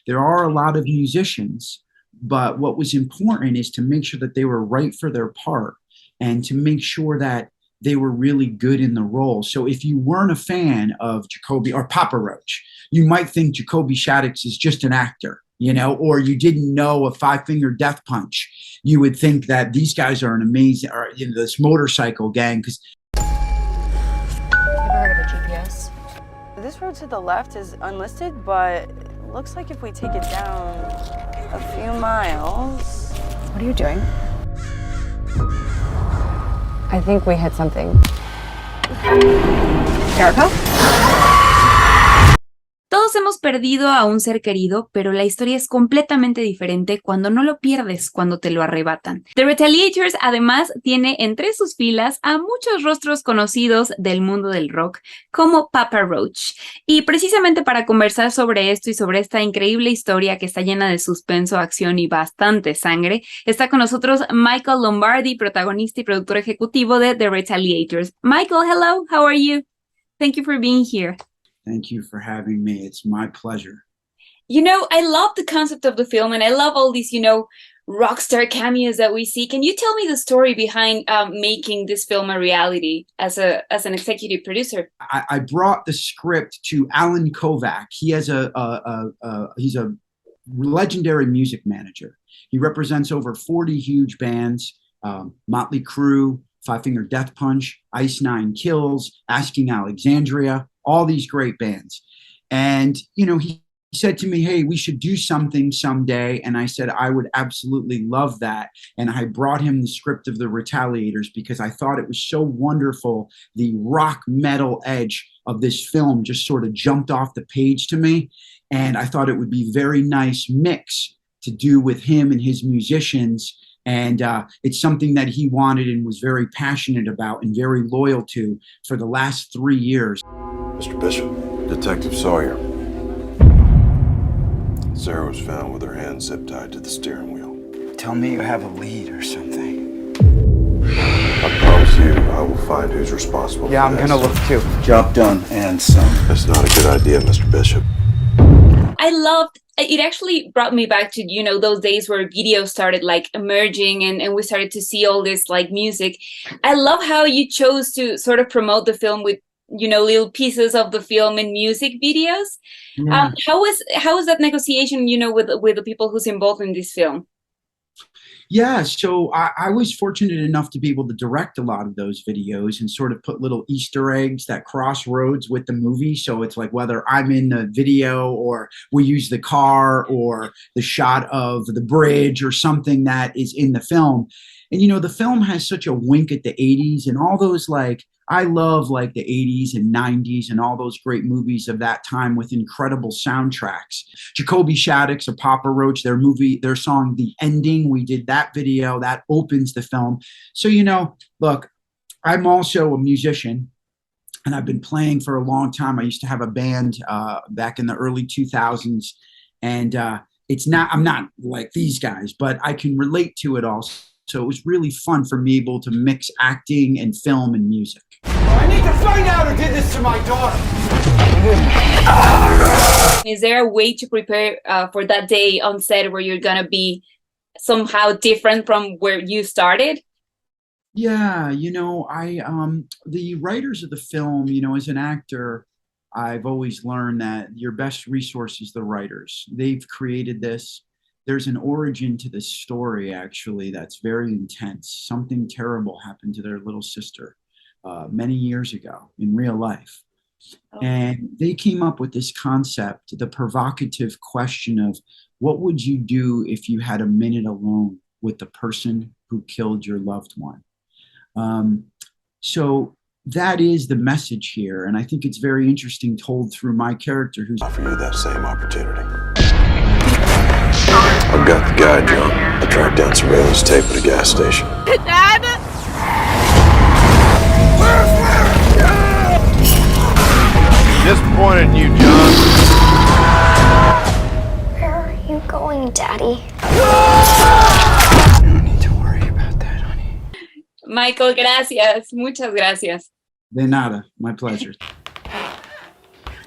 there are a lot of musicians, but what was important is to make sure that they were right for their part and to make sure that they were really good in the role. So if you weren't a fan of Jacoby or Papa Roach, you might think Jacoby Shaddix is just an actor, you know, or you didn't know a Five Finger Death Punch. You would think that these guys are an amazing, or you know, this motorcycle gang. Because you ever heard of a GPS? This road to the left is unlisted, but it looks like if we take it down a few miles. What are you doing? I think we hit something. Jericho? Todos hemos perdido a un ser querido, pero la historia es completamente diferente cuando no lo pierdes, cuando te lo arrebatan. The Retaliators además tiene entre sus filas a muchos rostros conocidos del mundo del rock, como Papa Roach. Y precisamente para conversar sobre esto y sobre esta increíble historia que está llena de suspenso, acción y bastante sangre, está con nosotros Michael Lombardi, protagonista y productor ejecutivo de The Retaliators. Michael, hello, how are you? Thank you for being here. Thank you for having me. It's my pleasure. You know, I love the concept of the film, and I love all these, you know, rock star cameos that we see. Can you tell me the story behind making this film a reality as an executive producer? I brought the script to Alan Kovac. He has he's a legendary music manager. He represents over 40 huge bands, Motley Crue, Five Finger Death Punch, Ice Nine Kills, Asking Alexandria, all these great bands. And, you know, he said to me, hey, we should do something someday. And I said, I would absolutely love that. And I brought him the script of The Retaliators because I thought it was so wonderful. The rock metal edge of this film just sort of jumped off the page to me. And I thought it would be a very nice mix to do with him and his musicians. And it's something that he wanted and was very passionate about and very loyal to for the last 3 years. Mr. Bishop, Detective Sawyer. Sarah was found with her hands zip-tied to the steering wheel. Tell me you have a lead or something. I promise you I will find who's responsible. Yeah, for I'm this. gonna look too. Job done and some. That's not a good idea, Mr. Bishop. I loved it. Actually brought me back to, you know, those days where video started like emerging and we started to see all this like music. I love how you chose to sort of promote the film with, you know, little pieces of the film and music videos. Yeah. How was that negotiation, you know, with the people who's involved in this film? Yeah, so I was fortunate enough to be able to direct a lot of those videos and sort of put little Easter eggs that cross roads with the movie. So it's like whether I'm in the video or we use the car or the shot of the bridge or something that is in the film. And, you know, the film has such a wink at the 80s and all those, like, I love like the 80s and 90s and all those great movies of that time with incredible soundtracks. Jacoby Shaddix or Papa Roach, their song, The Ending, we did that video that opens the film. So, you know, look, I'm also a musician and I've been playing for a long time. I used to have a band back in the early 2000s and I'm not like these guys, but I can relate to it all. So it was really fun for me able to mix acting and film and music. I need to find out who did this to my daughter. Is there a way to prepare for that day on set where you're gonna be somehow different from where you started? Yeah, you know, the writers of the film, you know, as an actor, I've always learned that your best resource is the writers. They've created this. There's an origin to this story, actually, that's very intense. Something terrible happened to their little sister many years ago in real life. Oh. And they came up with this concept, the provocative question of what would you do if you had a minute alone with the person who killed your loved one? So that is the message here. And I think it's very interesting told through my character who's... Offer you that same opportunity. I've got the guy, John. I tracked down surveillance tape at a gas station. Dad? Disappointed in you, John. Where are you going, Daddy? You don't need to worry about that, honey. Michael, gracias. Muchas gracias. De nada. My pleasure.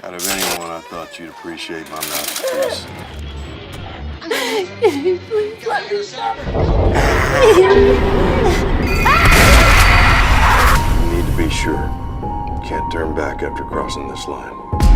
Out of anyone, I thought you'd appreciate my masterpiece. Please let me You need to be sure. Can't turn back after crossing this line.